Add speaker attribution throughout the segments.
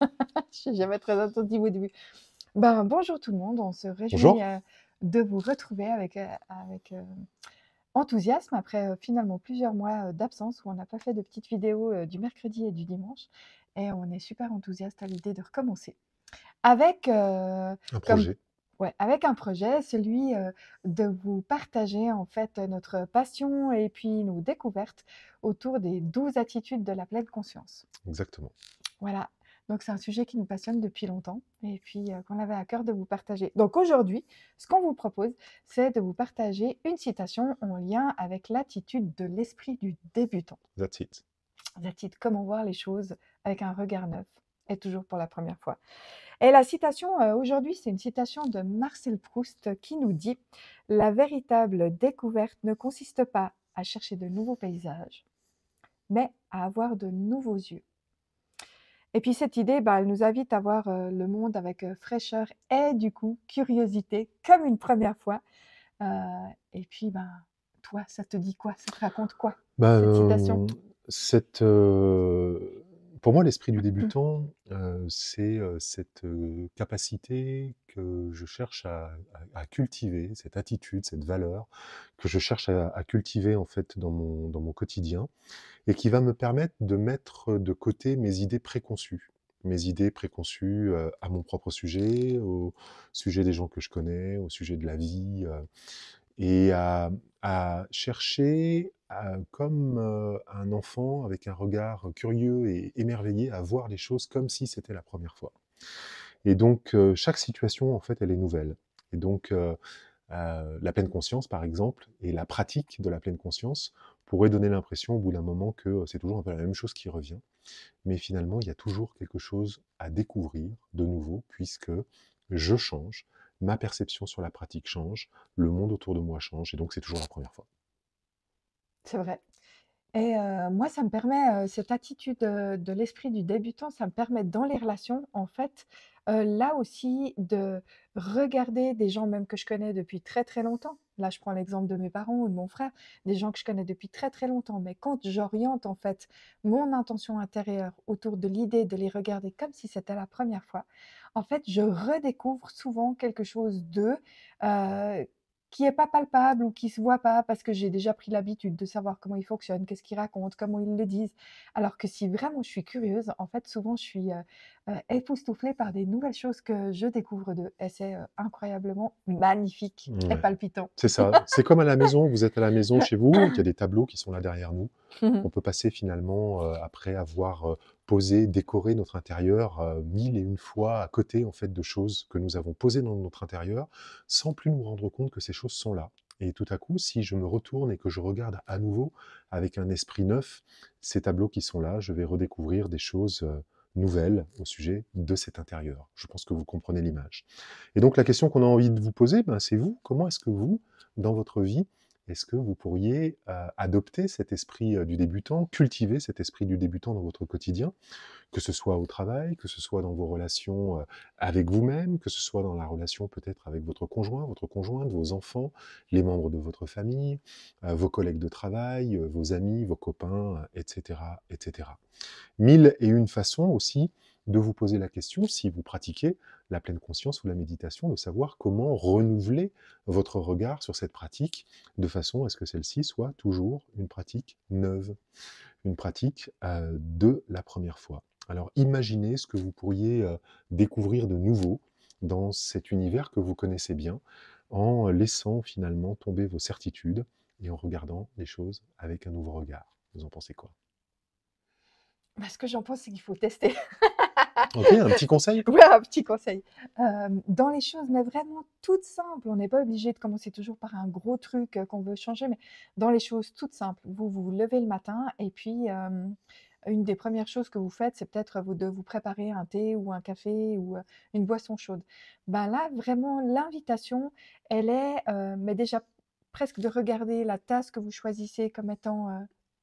Speaker 1: Je suis jamais très attentive au début. Ben, bonjour tout le monde, on se réjouit
Speaker 2: Bonjour.
Speaker 1: de vous retrouver avec enthousiasme après finalement plusieurs mois d'absence où on n'a pas fait de petites vidéos du mercredi et du dimanche. Et on est super enthousiaste à l'idée de recommencer avec,
Speaker 2: Un
Speaker 1: comme,
Speaker 2: projet.
Speaker 1: ouais, avec un projet, celui de vous partager en fait notre passion et puis nos découvertes autour des 12 attitudes de la pleine conscience.
Speaker 2: Exactement.
Speaker 1: Voilà, donc c'est un sujet qui nous passionne depuis longtemps et puis qu'on avait à cœur de vous partager. Donc aujourd'hui, ce qu'on vous propose, c'est de vous partager une citation en lien avec l'attitude de l'esprit du débutant.
Speaker 2: That's it.
Speaker 1: C'est-à-dire comment voir les choses avec un regard neuf et toujours pour la première fois. Et la citation aujourd'hui, c'est une citation de Marcel Proust qui nous dit: «La véritable découverte ne consiste pas à chercher de nouveaux paysages, mais à avoir de nouveaux yeux». Et puis cette idée, bah, elle nous invite à voir le monde avec fraîcheur et du coup curiosité, comme une première fois. Heu, et puis, ben, toi, ça te dit quoi? Ça te raconte quoi,
Speaker 2: Bah,
Speaker 1: cette citation?
Speaker 2: cette, pour moi, l'esprit du débutant, c'est, cette, capacité que je cherche à cultiver, cette attitude, cette valeur que je cherche à cultiver, en fait, dans mon quotidien et qui va me permettre de mettre de côté mes idées préconçues. Mes idées préconçues, à mon propre sujet, au sujet des gens que je connais, au sujet de la vie, et à chercher comme, un enfant avec un regard curieux et émerveillé, à voir les choses comme si c'était la première fois. Et donc, chaque situation, en fait, elle est nouvelle. Et donc, la pleine conscience, par exemple, et la pratique de la pleine conscience pourrait donner l'impression, au bout d'un moment, que c'est toujours un peu la même chose qui revient. Mais finalement, il y a toujours quelque chose à découvrir de nouveau, puisque je change, ma perception sur la pratique change, le monde autour de moi change, et donc c'est toujours la première fois.
Speaker 1: C'est vrai. Et moi, ça me permet, cette attitude, de l'esprit du débutant, ça me permet dans les relations, en fait, là aussi de regarder des gens même que je connais depuis très, très longtemps. Là, je prends l'exemple de mes parents ou de mon frère, des gens que je connais depuis très, très longtemps. Mais quand j'oriente, en fait, mon intention intérieure autour de l'idée de les regarder comme si c'était la première fois, en fait, je redécouvre souvent quelque chose d'eux, heu, qui est pas palpable ou qui se voit pas parce que j'ai déjà pris l'habitude de savoir comment ils fonctionnent, qu'est-ce qu'ils racontent, comment ils le disent. Alors que si vraiment je suis curieuse, en fait, souvent je suis, époustouflée par des nouvelles choses que je découvre d'eux et c'est, incroyablement magnifique et
Speaker 2: Ouais,
Speaker 1: palpitant.
Speaker 2: c'est ça. C'est comme à la maison, vous êtes à la maison chez vous, il y a des tableaux qui sont là derrière nous. On peut passer finalement, après avoir, posé, décoré notre intérieur, 1000 et une fois à côté, en fait, de choses que nous avons posées dans notre intérieur, sans plus nous rendre compte que ces choses sont là. Et tout à coup, si je me retourne et que je regarde à nouveau avec un esprit neuf, ces tableaux qui sont là, je vais redécouvrir des choses, nouvelles au sujet de cet intérieur. Je pense que vous comprenez l'image. Et donc la question qu'on a envie de vous poser, ben, c'est vous, comment est-ce que vous, dans votre vie, est-ce que vous pourriez adopter cet esprit du débutant, cultiver cet esprit du débutant dans votre quotidien, que ce soit au travail, que ce soit dans vos relations avec vous-même, que ce soit dans la relation peut-être avec votre conjoint, votre conjointe, vos enfants, les membres de votre famille, vos collègues de travail, vos amis, vos copains, etc., etc. Mille et une façons aussi de vous poser la question, si vous pratiquez la pleine conscience ou la méditation, de savoir comment renouveler votre regard sur cette pratique, de façon à ce que celle-ci soit toujours une pratique neuve, une pratique de la première fois. Alors imaginez ce que vous pourriez découvrir de nouveau dans cet univers que vous connaissez bien, en laissant finalement tomber vos certitudes et en regardant les choses avec un nouveau regard. Vous en pensez quoi?
Speaker 1: Bah, ce que j'en pense, c'est qu'il faut tester.
Speaker 2: Ok, un petit conseil?
Speaker 1: Ouais, un petit conseil. Dans les choses, mais vraiment toutes simples, on n'est pas obligé de commencer toujours par un gros truc, qu'on veut changer, mais dans les choses toutes simples. Vous vous levez le matin et puis, une des premières choses que vous faites, c'est peut-être vous de vous préparer un thé ou un café ou, une boisson chaude. Ben, là, vraiment, l'invitation, elle est, mais déjà presque de regarder la tasse que vous choisissez comme étant,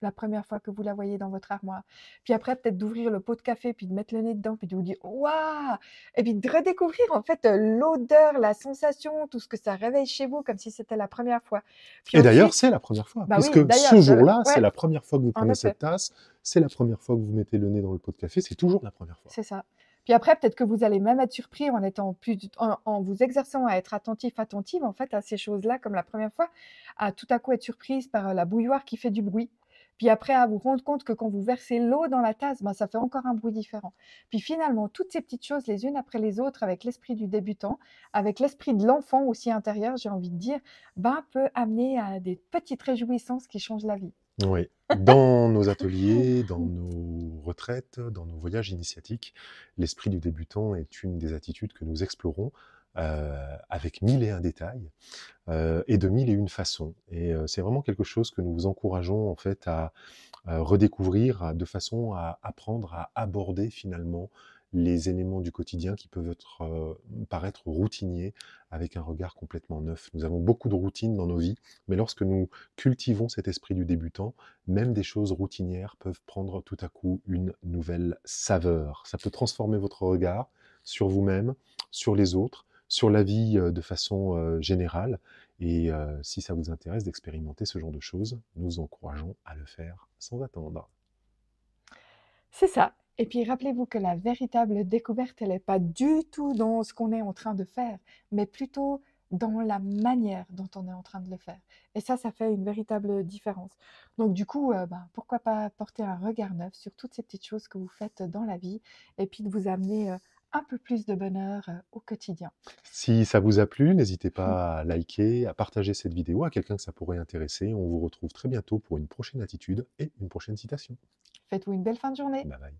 Speaker 1: la première fois que vous la voyez dans votre armoire. Puis après, peut-être d'ouvrir le pot de café, puis de mettre le nez dedans, puis de vous dire: «Waouh!» Et puis de redécouvrir en fait, l'odeur, la sensation, tout ce que ça réveille chez vous comme si c'était la première fois. Puis
Speaker 2: Et d'ailleurs,
Speaker 1: ensuite,
Speaker 2: c'est la première fois,
Speaker 1: bah oui,
Speaker 2: puisque
Speaker 1: d'ailleurs,
Speaker 2: ce jour-là, c'est
Speaker 1: ouais,
Speaker 2: la première fois que vous
Speaker 1: en
Speaker 2: prenez
Speaker 1: effet,
Speaker 2: cette tasse, c'est la première fois que vous mettez le nez dans le pot de café, c'est toujours la première fois.
Speaker 1: c'est ça. Puis après, peut-être que vous allez même être surpris en étant plus en vous exerçant à être attentif, attentive, en fait, à ces choses-là, comme la première fois, à tout à coup être surprise par, la bouilloire qui fait du bruit. Puis après, à vous rendre compte que quand vous versez l'eau dans la tasse, ben, ça fait encore un bruit différent. Puis finalement, toutes ces petites choses, les unes après les autres, avec l'esprit du débutant, avec l'esprit de l'enfant aussi intérieur, j'ai envie de dire, ben, peut amener à des petites réjouissances qui changent la vie.
Speaker 2: Oui. Dans nos ateliers, dans nos retraites, dans nos voyages initiatiques, l'esprit du débutant est une des attitudes que nous explorons, avec 1001 détails, et de 1001 façons. Et c'est vraiment quelque chose que nous vous encourageons en fait à redécouvrir, de façon à apprendre à aborder finalement les éléments du quotidien qui peuvent être, paraître routiniers avec un regard complètement neuf. Nous avons beaucoup de routines dans nos vies, mais lorsque nous cultivons cet esprit du débutant, même des choses routinières peuvent prendre tout à coup une nouvelle saveur. Ça peut transformer votre regard sur vous-même, sur les autres, sur la vie de façon générale. Et si ça vous intéresse d'expérimenter ce genre de choses, nous encourageons à le faire sans attendre.
Speaker 1: C'est ça. Et puis rappelez-vous que la véritable découverte, elle est pas du tout dans ce qu'on est en train de faire, mais plutôt dans la manière dont on est en train de le faire. Et ça fait une véritable différence. Donc du coup, ben, pourquoi pas porter un regard neuf sur toutes ces petites choses que vous faites dans la vie et puis de vous amener, un peu plus de bonheur, au quotidien.
Speaker 2: Si ça vous a plu, n'hésitez pas à liker, à partager cette vidéo à quelqu'un que ça pourrait intéresser. On vous retrouve très bientôt pour une prochaine attitude et une prochaine citation.
Speaker 1: Faites-vous une belle fin de journée.
Speaker 2: Bye bye.